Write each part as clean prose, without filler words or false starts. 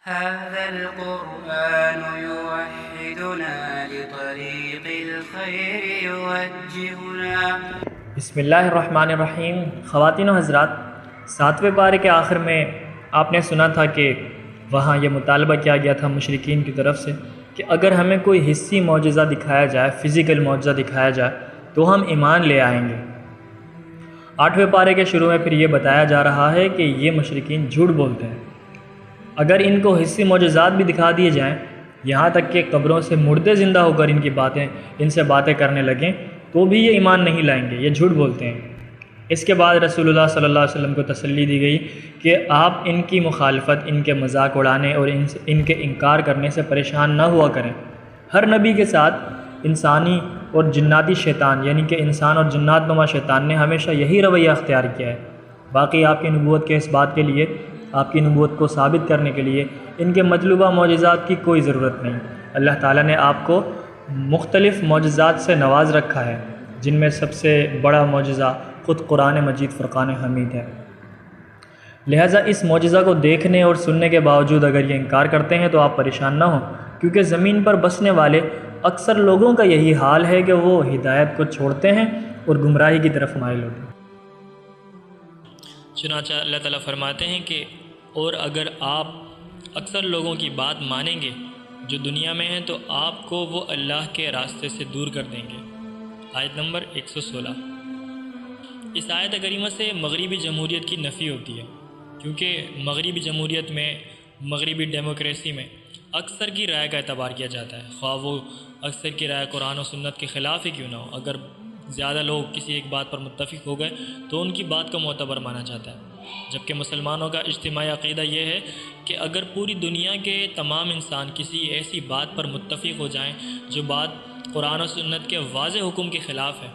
هذا القرآن يوحدنا لطريق الخير يوجهنا. بسم اللہ الرحمن الرحیم. خواتین و حضرات، 7ویں پارے کے آخر میں آپ نے سنا تھا کہ وہاں یہ مطالبہ کیا گیا تھا مشرکین کی طرف سے کہ اگر ہمیں کوئی حصی معجزہ دکھایا جائے، فزیکل معجزہ دکھایا جائے تو ہم ایمان لے آئیں گے. 8ویں پارے کے شروع میں پھر یہ بتایا جا رہا ہے کہ یہ مشرکین جھوٹ بولتے ہیں. اگر ان کو حصی معجزات بھی دکھا دیے جائیں، یہاں تک کہ قبروں سے مردے زندہ ہو کر ان سے باتیں کرنے لگیں، تو بھی یہ ایمان نہیں لائیں گے، یہ جھوٹ بولتے ہیں. اس کے بعد رسول اللہ صلی اللہ علیہ وسلم کو تسلی دی گئی کہ آپ ان کی مخالفت، ان کے مذاق اڑانے اور ان کے انکار کرنے سے پریشان نہ ہوا کریں. ہر نبی کے ساتھ انسانی اور جناتی شیطان، یعنی کہ انسان اور جنات نما شیطان نے ہمیشہ یہی رویہ اختیار کیا ہے. باقی آپ کی نبوت کے اس بات کے لیے، آپ کی نبوت کو ثابت کرنے کے لیے ان کے مطلوبہ معجزات کی کوئی ضرورت نہیں. اللہ تعالیٰ نے آپ کو مختلف معجزات سے نواز رکھا ہے، جن میں سب سے بڑا معجزہ خود قرآن مجید فرقان حمید ہے. لہٰذا اس معجزہ کو دیکھنے اور سننے کے باوجود اگر یہ انکار کرتے ہیں تو آپ پریشان نہ ہوں، کیونکہ زمین پر بسنے والے اکثر لوگوں کا یہی حال ہے کہ وہ ہدایت کو چھوڑتے ہیں اور گمراہی کی طرف مائل ہوتے ہیں. چنانچہ اللہ تعالیٰ فرماتے ہیں کہ اور اگر آپ اکثر لوگوں کی بات مانیں گے جو دنیا میں ہیں تو آپ کو وہ اللہ کے راستے سے دور کر دیں گے. آیت نمبر 116. اس آیت کریمہ سے مغربی جمہوریت کی نفی ہوتی ہے، کیونکہ مغربی جمہوریت میں، مغربی ڈیموکریسی میں اکثر کی رائے کا اعتبار کیا جاتا ہے، خواہ وہ اکثر کی رائے قرآن و سنت کے خلاف ہی کیوں نہ ہو. اگر زیادہ لوگ کسی ایک بات پر متفق ہو گئے تو ان کی بات کو معتبر مانا جاتا ہے. جبکہ مسلمانوں کا اجتماعی عقیدہ یہ ہے کہ اگر پوری دنیا کے تمام انسان کسی ایسی بات پر متفق ہو جائیں جو بات قرآن و سنت کے واضح حکم کے خلاف ہے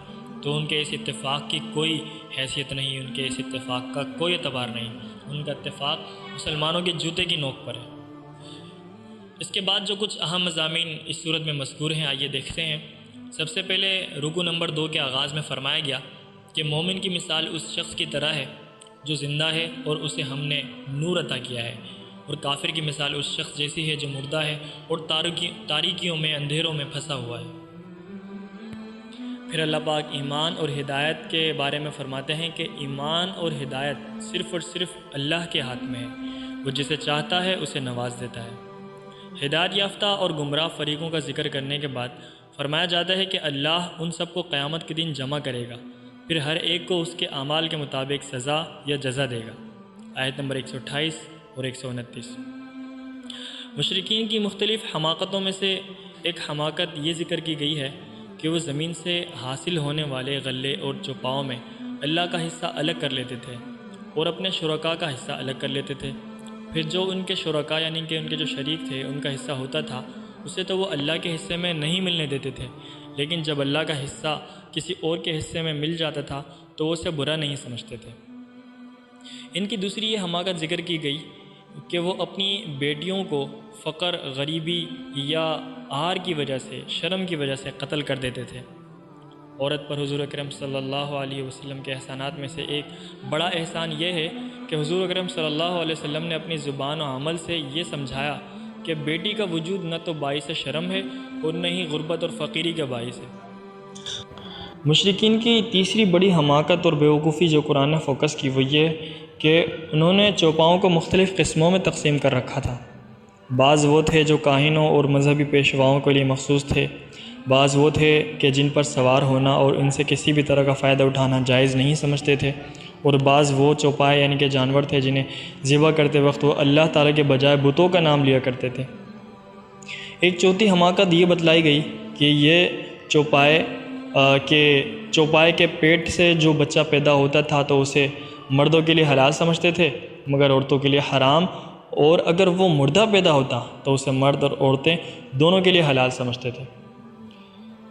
تو ان کے اس اتفاق کی کوئی حیثیت نہیں، ان کے اس اتفاق کا کوئی اعتبار نہیں. ان کا اتفاق مسلمانوں کے جوتے کی نوک پر ہے. اس کے بعد جو کچھ اہم مضامین اس صورت میں مذکور ہیں، آئیے دیکھتے ہیں. سب سے پہلے رکوع نمبر 2 کے آغاز میں فرمایا گیا کہ مومن کی مثال اس شخص کی طرح ہے جو زندہ ہے اور اسے ہم نے نور عطا کیا ہے، اور کافر کی مثال اس شخص جیسی ہے جو مردہ ہے اور تاریکیوں میں، اندھیروں میں پھنسا ہوا ہے. پھر اللہ پاک ایمان اور ہدایت کے بارے میں فرماتے ہیں کہ ایمان اور ہدایت صرف اور صرف اللہ کے ہاتھ میں ہے، وہ جسے چاہتا ہے اسے نواز دیتا ہے. ہدایت یافتہ اور گمراہ فریقوں کا ذکر کرنے کے بعد فرمایا جاتا ہے کہ اللہ ان سب کو قیامت کے دن جمع کرے گا، پھر ہر ایک کو اس کے اعمال کے مطابق سزا یا جزا دے گا. آیت نمبر 128 اور 129. مشرکین کی مختلف حماقتوں میں سے ایک حماقت یہ ذکر کی گئی ہے کہ وہ زمین سے حاصل ہونے والے غلے اور چوپاؤں میں اللہ کا حصہ الگ کر لیتے تھے اور اپنے شرکاء کا حصہ الگ کر لیتے تھے. پھر جو ان کے شرکاء یعنی کہ ان کے جو شریک تھے ان کا حصہ ہوتا تھا اسے تو وہ اللہ کے حصے میں نہیں ملنے دیتے تھے، لیکن جب اللہ کا حصہ کسی اور کے حصے میں مل جاتا تھا تو وہ اسے برا نہیں سمجھتے تھے. ان کی دوسری یہ حماقت ذکر کی گئی کہ وہ اپنی بیٹیوں کو فقر، غریبی یا عار کی وجہ سے، شرم کی وجہ سے قتل کر دیتے تھے. عورت پر حضور اکرم صلی اللہ علیہ وسلم کے احسانات میں سے ایک بڑا احسان یہ ہے کہ حضور اکرم صلی اللہ علیہ وسلم نے اپنی زبان و عمل سے یہ سمجھایا کہ بیٹی کا وجود نہ تو باعث شرم ہے اور نہ ہی غربت اور فقیری کا باعث ہے. مشرکین کی تیسری بڑی حماقت اور بیوقوفی جو قرآن نے فوکس کی وہ یہ کہ انہوں نے چوپاؤں کو مختلف قسموں میں تقسیم کر رکھا تھا. بعض وہ تھے جو کاہنوں اور مذہبی پیشواؤں کے لیے مخصوص تھے، بعض وہ تھے کہ جن پر سوار ہونا اور ان سے کسی بھی طرح کا فائدہ اٹھانا جائز نہیں سمجھتے تھے، اور بعض وہ چوپائے یعنی کہ جانور تھے جنہیں ذبح کرتے وقت وہ اللہ تعالیٰ کے بجائے بتوں کا نام لیا کرتے تھے. ایک چوتھی حماقت یہ بتلائی گئی کہ یہ چوپائے کے پیٹ سے جو بچہ پیدا ہوتا تھا تو اسے مردوں کے لیے حلال سمجھتے تھے مگر عورتوں کے لیے حرام، اور اگر وہ مردہ پیدا ہوتا تو اسے مرد اور عورتیں دونوں کے لیے حلال سمجھتے تھے.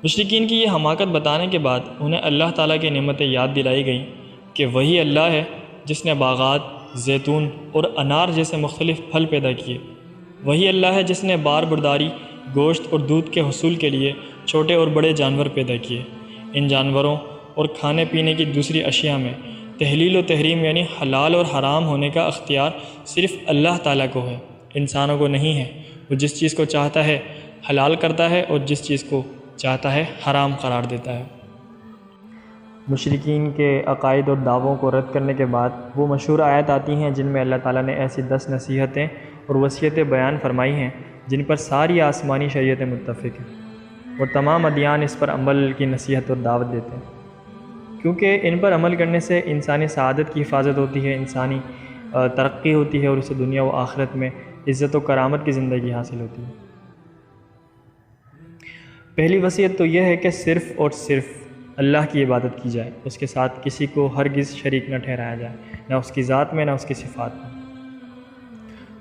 مشرکین کی یہ حماقت بتانے کے بعد انہیں اللہ تعالیٰ کی نعمتیں یاد دلائی گئیں کہ وہی اللہ ہے جس نے باغات، زیتون اور انار جیسے مختلف پھل پیدا کیے. وہی اللہ ہے جس نے بار برداری، گوشت اور دودھ کے حصول کے لیے چھوٹے اور بڑے جانور پیدا کیے. ان جانوروں اور کھانے پینے کی دوسری اشیاء میں تحلیل و تحریم یعنی حلال اور حرام ہونے کا اختیار صرف اللہ تعالیٰ کو ہے. انسانوں کو نہیں ہے۔ وہ جس چیز کو چاہتا ہے حلال کرتا ہے اور جس چیز کو چاہتا ہے حرام قرار دیتا ہے۔ مشرکین کے عقائد اور دعووں کو رد کرنے کے بعد وہ مشہور آیات آتی ہیں جن میں اللہ تعالیٰ نے ایسی 10 نصیحتیں اور وصیتیں بیان فرمائی ہیں جن پر ساری آسمانی شریعتیں متفق ہیں، اور تمام ادیان اس پر عمل کی نصیحت اور دعوت دیتے ہیں، کیونکہ ان پر عمل کرنے سے انسانی سعادت کی حفاظت ہوتی ہے، انسانی ترقی ہوتی ہے اور اسے دنیا و آخرت میں عزت و کرامت کی زندگی حاصل ہوتی ہے۔ پہلی وصیت تو یہ ہے کہ صرف اور صرف اللہ کی عبادت کی جائے، اس کے ساتھ کسی کو ہرگز شریک نہ ٹھہرایا جائے، نہ اس کی ذات میں نہ اس کی صفات میں۔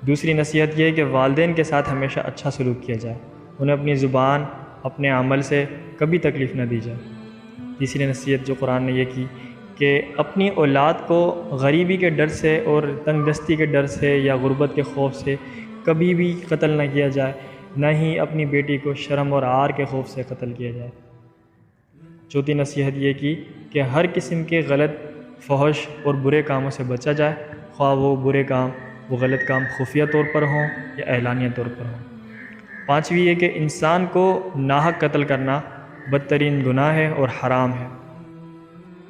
دوسری نصیحت یہ ہے کہ والدین کے ساتھ ہمیشہ اچھا سلوک کیا جائے، انہیں اپنی زبان اپنے عمل سے کبھی تکلیف نہ دی جائے۔ تیسری نصیحت جو قرآن نے یہ کی کہ اپنی اولاد کو غریبی کے ڈر سے اور تنگ دستی کے ڈر سے یا غربت کے خوف سے کبھی بھی قتل نہ کیا جائے، نہ ہی اپنی بیٹی کو شرم اور عار کے خوف سے قتل کیا جائے۔ چوتھی نصیحت یہ کی کہ ہر قسم کے غلط، فحش اور برے کاموں سے بچا جائے، خواہ وہ برے کام، وہ غلط کام خفیہ طور پر ہوں یا اعلانیہ طور پر ہوں۔ پانچویں یہ کہ انسان کو ناحق قتل کرنا بدترین گناہ ہے اور حرام ہے۔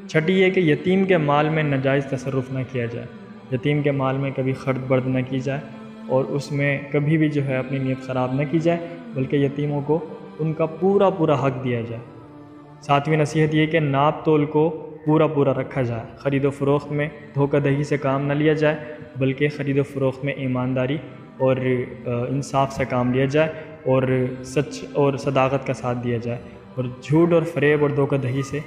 چھٹی یہ کہ یتیم کے مال میں ناجائز تصرف نہ کیا جائے، یتیم کے مال میں کبھی خرد برد نہ کی جائے اور اس میں کبھی بھی جو ہے اپنی نیت خراب نہ کی جائے، بلکہ یتیموں کو ان کا پورا حق دیا جائے۔ ساتویں نصیحت یہ کہ ناپ تول کو پورا رکھا جائے، خرید و فروخت میں دھوکہ دہی سے کام نہ لیا جائے، بلکہ خرید و فروخت میں ایمانداری اور انصاف سے کام لیا جائے اور سچ اور صداقت کا ساتھ دیا جائے، اور جھوٹ اور فریب اور دھوکہ دہی سے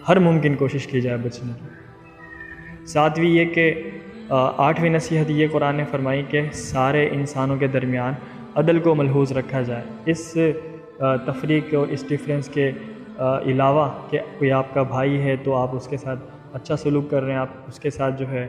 ہر ممکن کوشش کی جائے بچنے کی۔ ساتویں یہ کہ آٹھویں نصیحت یہ قرآن نے فرمائی کہ سارے انسانوں کے درمیان عدل کو ملحوظ رکھا جائے، اس تفریق اور اس ڈفرینس کے علاوہ کہ کوئی آپ کا بھائی ہے تو آپ اس کے ساتھ اچھا سلوک کر رہے ہیں، آپ اس کے ساتھ جو ہے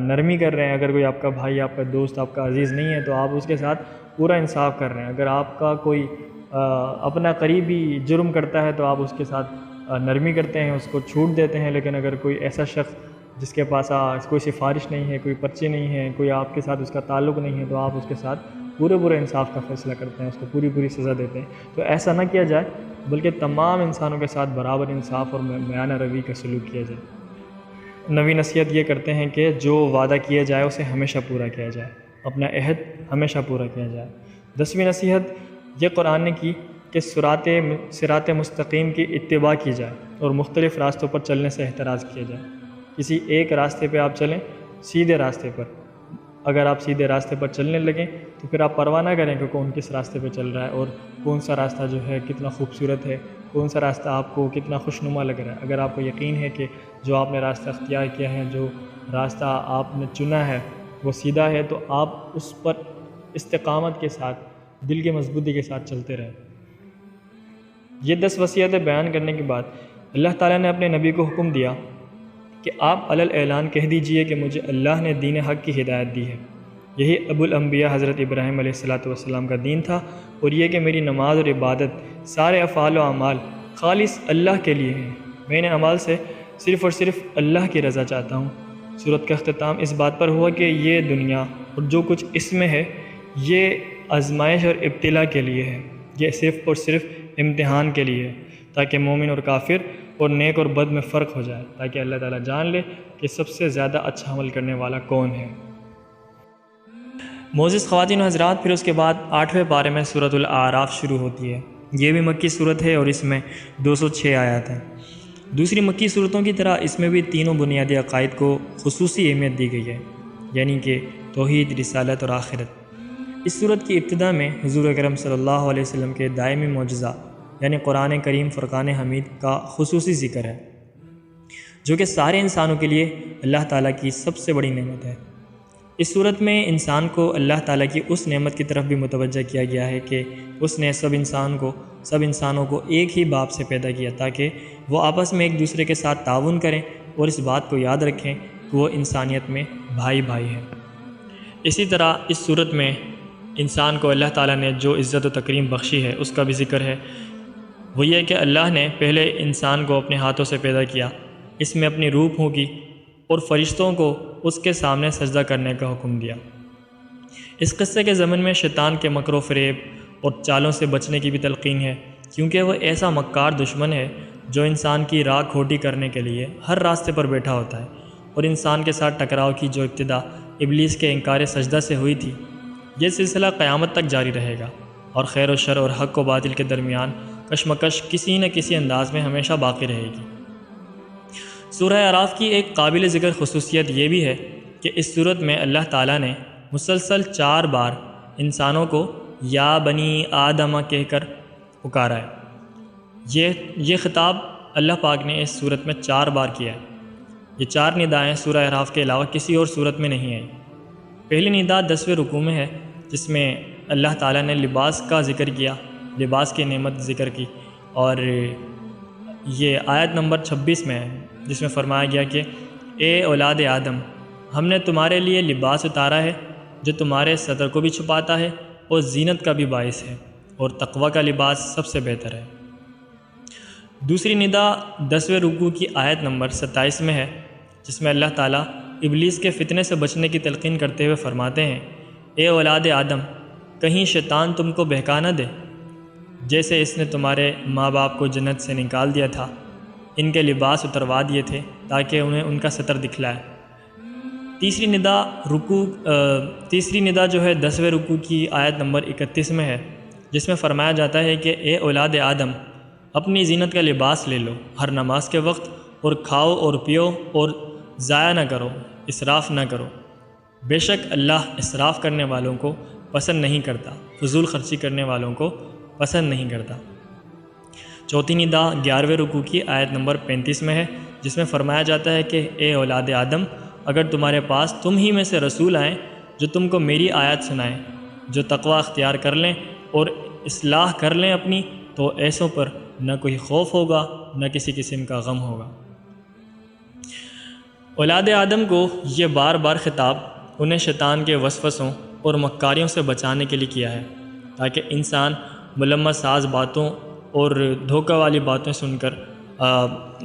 نرمی کر رہے ہیں، اگر کوئی آپ کا بھائی، آپ کا دوست، آپ کا عزیز نہیں ہے تو آپ اس کے ساتھ پورا انصاف کر رہے ہیں، اگر آپ کا کوئی اپنا قریبی جرم کرتا ہے تو آپ اس کے ساتھ نرمی کرتے ہیں، اس کو چھوٹ دیتے ہیں، لیکن اگر کوئی ایسا شخص جس کے پاس کوئی سفارش نہیں ہے، کوئی پرچے نہیں ہے، کوئی آپ کے ساتھ اس کا تعلق نہیں ہے تو آپ اس کے ساتھ پورے انصاف کا فیصلہ کرتے ہیں، اس کو پوری سزا دیتے ہیں۔ تو ایسا نہ کیا جائے، بلکہ تمام انسانوں کے ساتھ برابر انصاف اور میانہ روی کا سلوک کیا جائے۔ نویں نصیحت یہ کرتے ہیں کہ جو وعدہ کیا جائے اسے ہمیشہ پورا کیا جائے، اپنا عہد ہمیشہ پورا کیا جائے۔ 10ویں نصیحت یہ قرآن نے کی کہ صراط مستقیم کی اتباع کی جائے اور مختلف راستوں پر چلنے سے احتراز کیا جائے۔ کسی ایک راستے پہ آپ چلیں، سیدھے راستے پر، اگر آپ سیدھے راستے پر چلنے لگیں تو پھر آپ پرواہ نہ کریں کہ کون کس راستے پہ چل رہا ہے اور کون سا راستہ جو ہے کتنا خوبصورت ہے، کون سا راستہ آپ کو کتنا خوشنما لگ رہا ہے۔ اگر آپ کو یقین ہے کہ جو آپ نے راستہ اختیار کیا ہے، جو راستہ آپ نے چنا ہے وہ سیدھا ہے، تو آپ اس پر استقامت کے ساتھ، دل کی مضبوطی کے ساتھ چلتے رہیں۔ یہ 10 وصیتیں بیان کرنے کے بعد اللہ تعالیٰ نے اپنے نبی کو حکم دیا کہ آپ علی الاعلان کہہ دیجئے کہ مجھے اللہ نے دین حق کی ہدایت دی ہے، یہی ابو الانبیاء حضرت ابراہیم علیہ السلام کا دین تھا، اور یہ کہ میری نماز اور عبادت، سارے افعال و اعمال خالص اللہ کے لیے ہیں، میں نے عمال سے صرف اور صرف اللہ کی رضا چاہتا ہوں۔ سورت کا اختتام اس بات پر ہوا کہ یہ دنیا اور جو کچھ اس میں ہے یہ آزمائش اور ابتلا کے لیے ہے، یہ صرف اور صرف امتحان کے لیے ہے، تاکہ مومن اور کافر اور نیک اور بد میں فرق ہو جائے، تاکہ اللہ تعالیٰ جان لے کہ سب سے زیادہ اچھا عمل کرنے والا کون ہے۔ معزز خواتین و حضرات، پھر اس کے بعد 8ویں پارے میں سورۃ الاعراف شروع ہوتی ہے۔ یہ بھی مکی صورت ہے اور اس میں 206 آیات ہیں۔ دوسری مکی صورتوں کی طرح اس میں بھی تینوں بنیادی عقائد کو خصوصی اہمیت دی گئی ہے، یعنی کہ توحید، رسالت اور آخرت۔ اس صورت کی ابتدا میں حضور اکرم صلی اللہ علیہ وسلم کے دائمی معجزہ یعنی قرآن کریم فرقان حمید کا خصوصی ذکر ہے، جو کہ سارے انسانوں کے لیے اللہ تعالیٰ کی سب سے بڑی نعمت ہے۔ اس صورت میں انسان کو اللہ تعالیٰ کی اس نعمت کی طرف بھی متوجہ کیا گیا ہے کہ اس نے سب انسانوں کو ایک ہی باپ سے پیدا کیا، تاکہ وہ آپس میں ایک دوسرے کے ساتھ تعاون کریں اور اس بات کو یاد رکھیں کہ وہ انسانیت میں بھائی ہیں۔ اسی طرح اس صورت میں انسان کو اللہ تعالیٰ نے جو عزت و تکریم بخشی ہے اس کا بھی ذکر ہے، وہ یہ کہ اللہ نے پہلے انسان کو اپنے ہاتھوں سے پیدا کیا، اس میں اپنی روح پھونکی اور فرشتوں کو اس کے سامنے سجدہ کرنے کا حکم دیا۔ اس قصے کے ضمن میں شیطان کے مکر و فریب اور چالوں سے بچنے کی بھی تلقین ہے، کیونکہ وہ ایسا مکار دشمن ہے جو انسان کی راہ کھوٹی کرنے کے لیے ہر راستے پر بیٹھا ہوتا ہے، اور انسان کے ساتھ ٹکراؤ کی جو ابتدا ابلیس کے انکار سجدہ سے ہوئی تھی، یہ سلسلہ قیامت تک جاری رہے گا، اور خیر و شر اور حق و باطل کے درمیان کشمکش کسی نہ کسی انداز میں ہمیشہ باقی رہے گی۔ سورہ اعراف کی ایک قابل ذکر خصوصیت یہ بھی ہے کہ اس صورت میں اللہ تعالیٰ نے مسلسل 4 بار انسانوں کو یا بنی آدم کہہ کر پکارا ہے۔ یہ خطاب اللہ پاک نے اس صورت میں 4 بار کیا ہے۔ یہ 4 ندائیں سورہ اعراف کے علاوہ کسی اور صورت میں نہیں آئیں۔ پہلی ندا 10ویں رکوع میں ہے، جس میں اللہ تعالیٰ نے لباس کا ذکر کیا، لباس کی نعمت ذکر کی، اور یہ آیت نمبر 26 میں ہے، جس میں فرمایا گیا کہ اے اولاد آدم، ہم نے تمہارے لیے لباس اتارا ہے جو تمہارے ستر کو بھی چھپاتا ہے اور زینت کا بھی باعث ہے، اور تقوی کا لباس سب سے بہتر ہے۔ دوسری ندا 10ویں رکوع کی آیت نمبر 27 میں ہے، جس میں اللہ تعالیٰ ابلیس کے فتنے سے بچنے کی تلقین کرتے ہوئے فرماتے ہیں، اے اولاد آدم، کہیں شیطان تم کو بہکا نہ دے، جیسے اس نے تمہارے ماں باپ کو جنت سے نکال دیا تھا، ان کے لباس اتروا دیے تھے تاکہ انہیں ان کا ستر دکھلائے۔ تیسری ندا جو ہے 10ویں رکوع کی آیت نمبر 31 میں ہے، جس میں فرمایا جاتا ہے کہ اے اولاد آدم، اپنی زینت کا لباس لے لو ہر نماز کے وقت، اور کھاؤ اور پیو اور ضائع نہ کرو، اسراف نہ کرو، بے شک اللہ اسراف کرنے والوں کو پسند نہیں کرتا، فضول خرچی کرنے والوں کو پسند نہیں کرتا۔ چوتھی ندا 11ویں رکوع کی آیت نمبر 35 میں ہے، جس میں فرمایا جاتا ہے کہ اے اولاد آدم، اگر تمہارے پاس تم ہی میں سے رسول آئیں جو تم کو میری آیات سنائیں، جو تقوی اختیار کر لیں اور اصلاح کر لیں اپنی، تو ایسوں پر نہ کوئی خوف ہوگا نہ کسی قسم کا غم ہوگا۔ اولاد آدم کو یہ بار بار خطاب انہیں شیطان کے وسوسوں اور مکاریوں سے بچانے کے لیے کیا ہے، تاکہ انسان ملمت ساز باتوں اور دھوکہ والی باتیں سن کر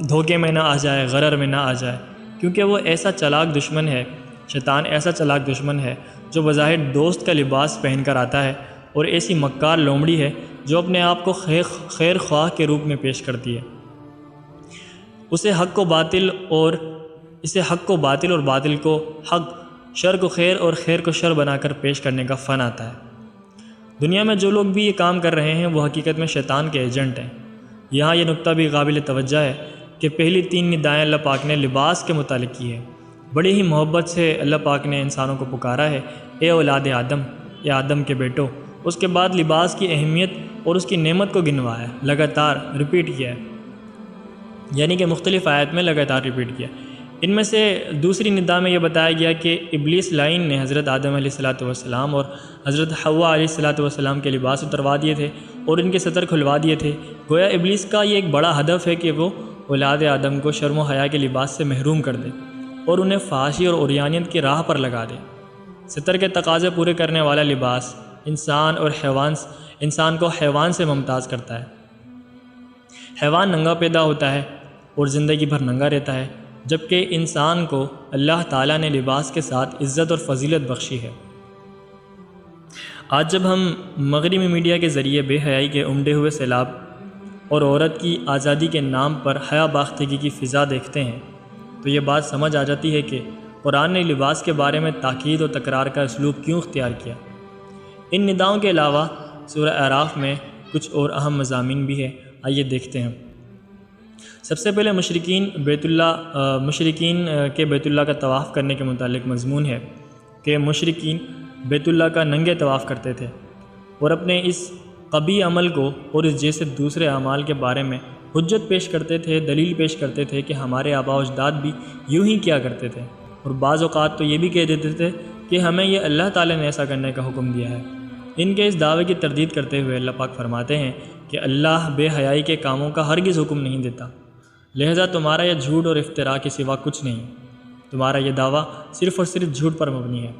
دھوکے میں نہ آ جائے، غرر میں نہ آ جائے، کیونکہ وہ ایسا چلاک دشمن ہے، شیطان ایسا چلاک دشمن ہے جو بظاہر دوست کا لباس پہن کر آتا ہے، اور ایسی مکار لومڑی ہے جو اپنے آپ کو خیر خواہ کے روپ میں پیش کرتی ہے۔ اسے حق کو باطل اور باطل کو حق، شر کو خیر اور خیر کو شر بنا کر پیش کرنے کا فن آتا ہے۔ دنیا میں جو لوگ بھی یہ کام کر رہے ہیں وہ حقیقت میں شیطان کے ایجنٹ ہیں۔ یہاں یہ نقطہ بھی قابل توجہ ہے کہ پہلی 3 ندائیں اللہ پاک نے لباس کے متعلق کی ہے۔ بڑی ہی محبت سے اللہ پاک نے انسانوں کو پکارا ہے، اے اولاد آدم، یا آدم کے بیٹو۔ اس کے بعد لباس کی اہمیت اور اس کی نعمت کو گنوایا ہے، لگاتار ریپیٹ کیا ہے، یعنی کہ مختلف آیت میں لگاتار ریپیٹ کیا۔ ان میں سے دوسری ندا میں یہ بتایا گیا کہ ابلیس لعین نے حضرت آدم علیہ السلام اور حضرت حوا علیہ السلام کے لباس اتروا دیے تھے اور ان کے ستر کھلوا دیے تھے۔ گویا ابلیس کا یہ ایک بڑا ہدف ہے کہ وہ اولاد آدم کو شرم و حیا کے لباس سے محروم کر دے اور انہیں فحاشی اور عریانیت کی راہ پر لگا دے۔ ستر کے تقاضے پورے کرنے والا لباس انسان کو حیوان سے ممتاز کرتا ہے۔ حیوان ننگا پیدا ہوتا ہے اور زندگی بھر ننگا رہتا ہے، جبکہ انسان کو اللہ تعالیٰ نے لباس کے ساتھ عزت اور فضیلت بخشی ہے۔ آج جب ہم مغربی میڈیا کے ذریعے بے حیائی کے امڈے ہوئے سیلاب اور عورت کی آزادی کے نام پر حیا باختگی کی فضا دیکھتے ہیں تو یہ بات سمجھ آ جاتی ہے کہ قرآن نے لباس کے بارے میں تاکید اور تکرار کا اسلوب کیوں اختیار کیا۔ ان نداؤں کے علاوہ سورہ اعراف میں کچھ اور اہم مضامین بھی ہیں، آئیے دیکھتے ہیں۔ سب سے پہلے مشرکین کے بیت اللہ کا طواف کرنے کے متعلق مضمون ہے کہ مشرکین بیت اللہ کا ننگے طواف کرتے تھے اور اپنے اس قبیح عمل کو اور اس جیسے دوسرے اعمال کے بارے میں حجت پیش کرتے تھے، دلیل پیش کرتے تھے کہ ہمارے آباء و اجداد بھی یوں ہی کیا کرتے تھے، اور بعض اوقات تو یہ بھی کہہ دیتے تھے کہ ہمیں یہ اللہ تعالیٰ نے ایسا کرنے کا حکم دیا ہے۔ ان کے اس دعوے کی تردید کرتے ہوئے اللہ پاک فرماتے ہیں کہ اللہ بے حیائی کے کاموں کا ہرگز حکم نہیں دیتا، لہذا تمہارا یہ جھوٹ اور افتراء کے سوا کچھ نہیں، تمہارا یہ دعویٰ صرف اور صرف جھوٹ پر مبنی ہے۔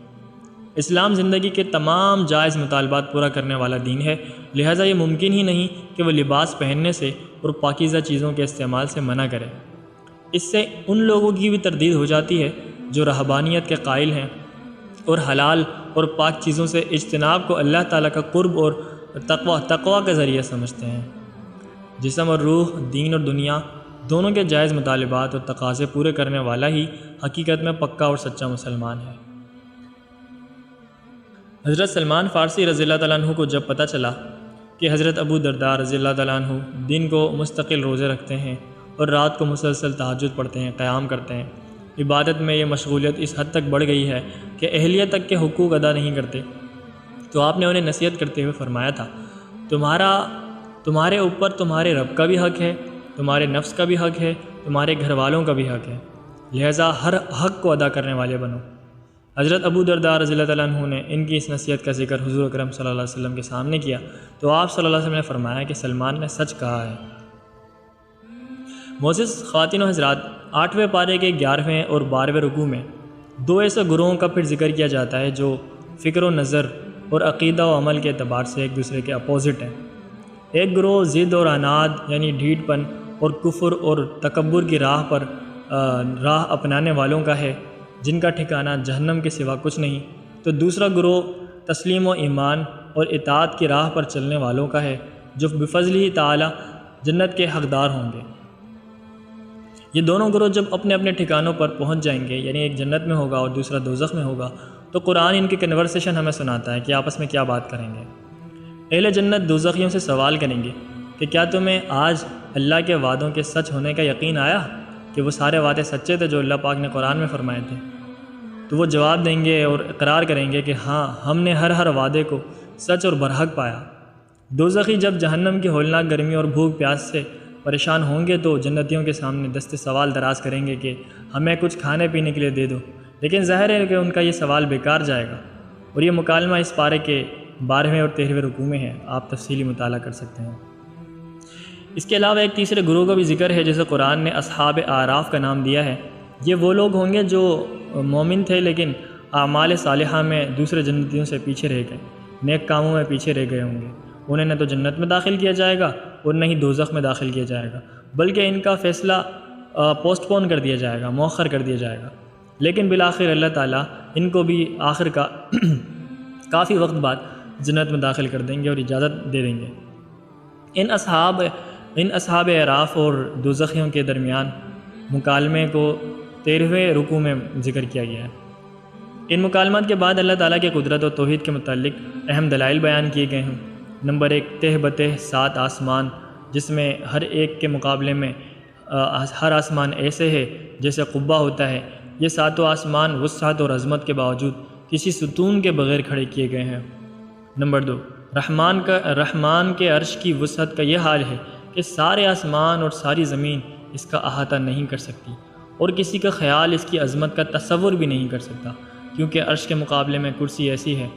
اسلام زندگی کے تمام جائز مطالبات پورا کرنے والا دین ہے، لہذا یہ ممکن ہی نہیں کہ وہ لباس پہننے سے اور پاکیزہ چیزوں کے استعمال سے منع کرے۔ اس سے ان لوگوں کی بھی تردید ہو جاتی ہے جو رہبانیت کے قائل ہیں اور حلال اور پاک چیزوں سے اجتناب کو اللہ تعالیٰ کا قرب اور تقوی کا ذریعہ سمجھتے ہیں۔ جسم اور روح، دین اور دنیا دونوں کے جائز مطالبات اور تقاضے پورے کرنے والا ہی حقیقت میں پکا اور سچا مسلمان ہے۔ حضرت سلمان فارسی رضی اللہ تعالیٰ عنہ کو جب پتہ چلا کہ حضرت ابو درداء رضی اللہ تعالیٰ عنہ دن کو مستقل روزے رکھتے ہیں اور رات کو مسلسل تہجد پڑھتے ہیں، قیام کرتے ہیں، عبادت میں یہ مشغولیت اس حد تک بڑھ گئی ہے کہ اہلیہ تک کے حقوق ادا نہیں کرتے، تو آپ نے انہیں نصیحت کرتے ہوئے فرمایا تھا، تمہارے اوپر تمہارے رب کا بھی حق ہے، تمہارے نفس کا بھی حق ہے، تمہارے گھر والوں کا بھی حق ہے، لہٰذا ہر حق کو ادا کرنے والے بنو۔ حضرت ابو درداء رضی اللہ تعالیٰ عنہ نے ان کی اس نصیحت کا ذکر حضور اکرم صلی اللہ علیہ وسلم کے سامنے کیا تو آپ صلی اللہ علیہ وسلم نے فرمایا کہ سلمان نے سچ کہا ہے۔ معزز خواتین و حضرات، 8ویں پارے کے 11ویں اور 12ویں رکوع میں 2 ایسے گروہوں کا پھر ذکر کیا جاتا ہے جو فکر و نظر اور عقیدہ و عمل کے اعتبار سے ایک دوسرے کے اپوزٹ ہیں۔ ایک گروہ ضد اور عناد یعنی ڈھیٹ پن اور کفر اور تکبر کی راہ اپنانے والوں کا ہے، جن کا ٹھکانہ جہنم کے سوا کچھ نہیں، تو دوسرا گروہ تسلیم و ایمان اور اطاعت کی راہ پر چلنے والوں کا ہے، جو بفضلہ تعالی جنت کے حقدار ہوں گے۔ یہ دونوں گروہ جب اپنے اپنے ٹھکانوں پر پہنچ جائیں گے، یعنی ایک جنت میں ہوگا اور دوسرا دوزخ میں ہوگا، تو قرآن ان کی کنورسیشن ہمیں سناتا ہے کہ آپس میں کیا بات کریں گے۔ اہل جنت دوزخیوں سے سوال کریں گے کہ کیا تمہیں آج اللہ کے وعدوں کے سچ ہونے کا یقین آیا کہ وہ سارے وعدے سچے تھے جو اللہ پاک نے قرآن میں فرمائے تھے؟ تو وہ جواب دیں گے اور اقرار کریں گے کہ ہاں، ہم نے ہر وعدے کو سچ اور برحق پایا۔ دوزخی جب جہنم کی ہولناک گرمی اور بھوک پیاس سے پریشان ہوں گے تو جنتیوں کے سامنے دست سوال دراز کریں گے کہ ہمیں کچھ کھانے پینے کے لیے دے دو، لیکن ظاہر ہے کہ ان کا یہ سوال بیکار جائے گا، اور یہ مکالمہ اس پارے کے 12ویں اور 13ویں رکوع میں ہے، آپ تفصیلی مطالعہ کر سکتے ہیں۔ اس کے علاوہ ایک تیسرے گروہ کا بھی ذکر ہے جسے قرآن نے اصحاب اعراف کا نام دیا ہے۔ یہ وہ لوگ ہوں گے جو مومن تھے لیکن اعمال صالحہ میں دوسرے جنتیوں سے پیچھے رہ گئے، نیک کاموں میں پیچھے رہ گئے ہوں گے۔ انہیں نہ تو جنت میں داخل کیا جائے گا اور نہ ہی دوزخ میں داخل کیا جائے گا، بلکہ ان کا فیصلہ پوسٹ پون کر دیا جائے گا، مؤخر کر دیا جائے گا، لیکن بالآخر اللہ تعالیٰ ان کو بھی آخر کا کافی وقت بعد جنت میں داخل کر دیں گے اور اجازت دے دیں گے۔ ان اصحاب اعراف اور دوزخیوں کے درمیان مکالمے کو 13ویں رکوع میں ذکر کیا گیا ہے۔ ان مکالمات کے بعد اللہ تعالیٰ کی قدرت اور توحید کے متعلق اہم دلائل بیان کیے گئے ہیں۔ نمبر 1، تہ بتہ 7 آسمان، جس میں ہر ایک کے مقابلے میں ہر آسمان ایسے ہے جیسے قبہ ہوتا ہے۔ یہ 7 آسمان وسعت اور عظمت کے باوجود کسی ستون کے بغیر کھڑے کیے گئے ہیں۔ نمبر 2، رحمان کے عرش کی وسعت کا یہ حال ہے کہ سارے آسمان اور ساری زمین اس کا احاطہ نہیں کر سکتی، اور کسی کا خیال اس کی عظمت کا تصور بھی نہیں کر سکتا، کیونکہ عرش کے مقابلے میں کرسی ایسی ہے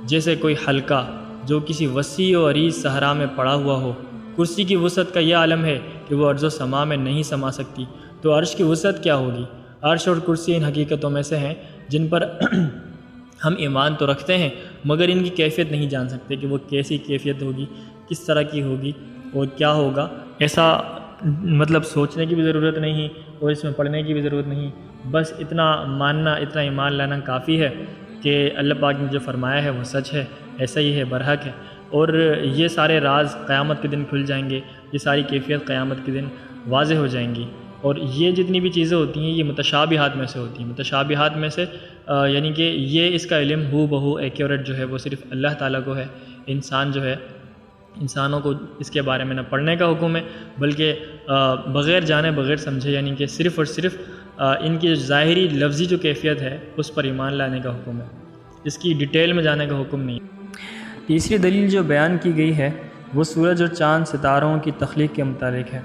جیسے کوئی حلقہ جو کسی وسیع و عریض صحرا میں پڑا ہوا ہو۔ کرسی کی وسعت کا یہ عالم ہے کہ وہ ارض و سما میں نہیں سما سکتی، تو عرش کی وسعت کیا ہوگی؟ عرش اور کرسی ان حقیقتوں میں سے ہیں جن پر ہم ایمان تو رکھتے ہیں مگر ان کی کیفیت نہیں جان سکتے کہ وہ کیسی کیفیت ہوگی، کس طرح کی ہوگی اور کیا ہوگا۔ ایسا مطلب سوچنے کی بھی ضرورت نہیں اور اس میں پڑھنے کی بھی ضرورت نہیں، بس اتنا ماننا، اتنا ایمان لانا کافی ہے کہ اللہ پاک نے جو فرمایا ہے وہ سچ ہے، ایسا ہی ہے، برحق ہے، اور یہ سارے راز قیامت کے دن کھل جائیں گے، یہ ساری کیفیت قیامت کے دن واضح ہو جائیں گی۔ اور یہ جتنی بھی چیزیں ہوتی ہیں یہ متشابہات میں سے ہوتی ہیں، متشابہات میں سے یعنی کہ یہ اس کا علم ہو بہو ایکیوریٹ جو ہے وہ صرف اللہ تعالیٰ کو ہے۔ انسان جو ہے، انسانوں کو اس کے بارے میں نہ پڑھنے کا حکم ہے بلکہ بغیر جانے بغیر سمجھے، یعنی کہ صرف اور صرف ان کی ظاہری لفظی جو کیفیت ہے اس پر ایمان لانے کا حکم ہے، اس کی ڈیٹیل میں جانے کا حکم نہیں۔ تیسری دلیل جو بیان کی گئی ہے وہ سورج اور چاند ستاروں کی تخلیق کے متعلق ہے۔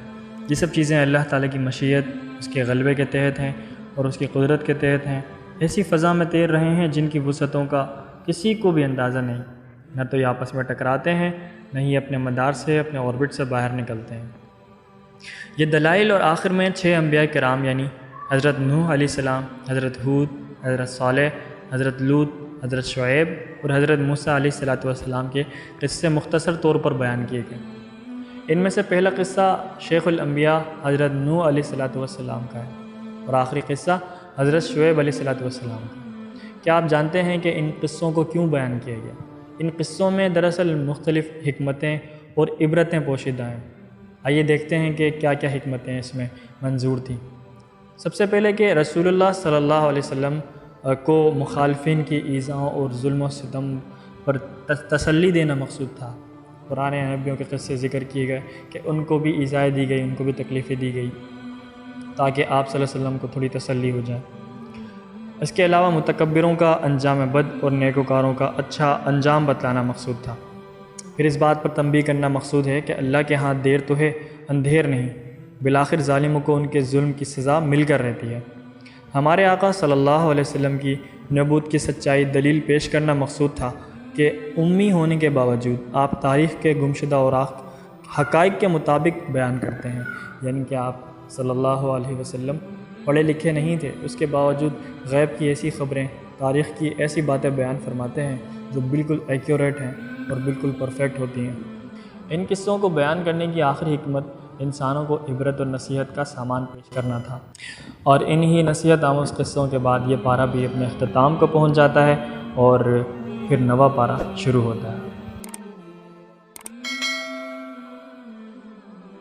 یہ سب چیزیں اللہ تعالیٰ کی مشیت، اس کے غلبے کے تحت ہیں اور اس کی قدرت کے تحت ہیں۔ ایسی فضا میں تیر رہے ہیں جن کی وسعتوں کا کسی کو بھی اندازہ نہیں، نہ تو یہ آپس میں ٹکراتے ہیں، نہ ہی اپنے مدار سے، اپنے آربٹ سے باہر نکلتے ہیں۔ یہ دلائل اور آخر میں 6 انبیاء کرام یعنی حضرت نوح علیہ السلام، حضرت ہود، حضرت صالح، حضرت لوط، حضرت شعیب اور حضرت موسیٰ علیہ السلام کے قصے مختصر طور پر بیان کیے گئے۔ ان میں سے پہلا قصہ شیخ الانبیاء حضرت نوح علیہ السلام کا ہے اور آخری قصہ حضرت شعیب علیہ السلام کا۔ کیا آپ جانتے ہیں کہ ان قصوں کو کیوں بیان کیا گیا؟ ان قصوں میں دراصل مختلف حکمتیں اور عبرتیں پوشیدہ ہیں۔ آئیے دیکھتے ہیں کہ کیا کیا حکمتیں اس میں منظور تھیں۔ سب سے پہلے کہ رسول اللہ صلی اللہ علیہ وسلم کو مخالفین کی ایذاؤں اور ظلم و ستم پر تسلی دینا مقصود تھا۔ پرانے نبیوں کے قصے ذکر کیے گئے کہ ان کو بھی ایذائیں دی گئی، ان کو بھی تکلیفیں دی گئی تاکہ آپ صلی اللہ علیہ وسلم کو تھوڑی تسلی ہو جائے۔ اس کے علاوہ متکبروں کا انجام بد اور نیکوکاروں کا اچھا انجام بتلانا مقصود تھا۔ پھر اس بات پر تنبیہ کرنا مقصود ہے کہ اللہ کے ہاں دیر تو ہے، اندھیر نہیں، بالآخر ظالموں کو ان کے ظلم کی سزا مل کر رہتی ہے۔ ہمارے آقا صلی اللہ علیہ وسلم کی نبوت کی سچائی دلیل پیش کرنا مقصود تھا کہ امی ہونے کے باوجود آپ تاریخ کے گمشدہ اوراق حقائق کے مطابق بیان کرتے ہیں، یعنی کہ آپ صلی اللہ علیہ وسلم پڑھے لکھے نہیں تھے، اس کے باوجود غیب کی ایسی خبریں، تاریخ کی ایسی باتیں بیان فرماتے ہیں جو بالکل ایکیوریٹ ہیں اور بالکل پرفیکٹ ہوتی ہیں۔ ان قصوں کو بیان کرنے کی آخری حکمت انسانوں کو عبرت اور نصیحت کا سامان پیش کرنا تھا، اور انہی نصیحت آموز قصوں کے بعد یہ پارہ بھی اپنے اختتام کو پہنچ جاتا ہے اور پھر نواں پارہ شروع ہوتا ہے۔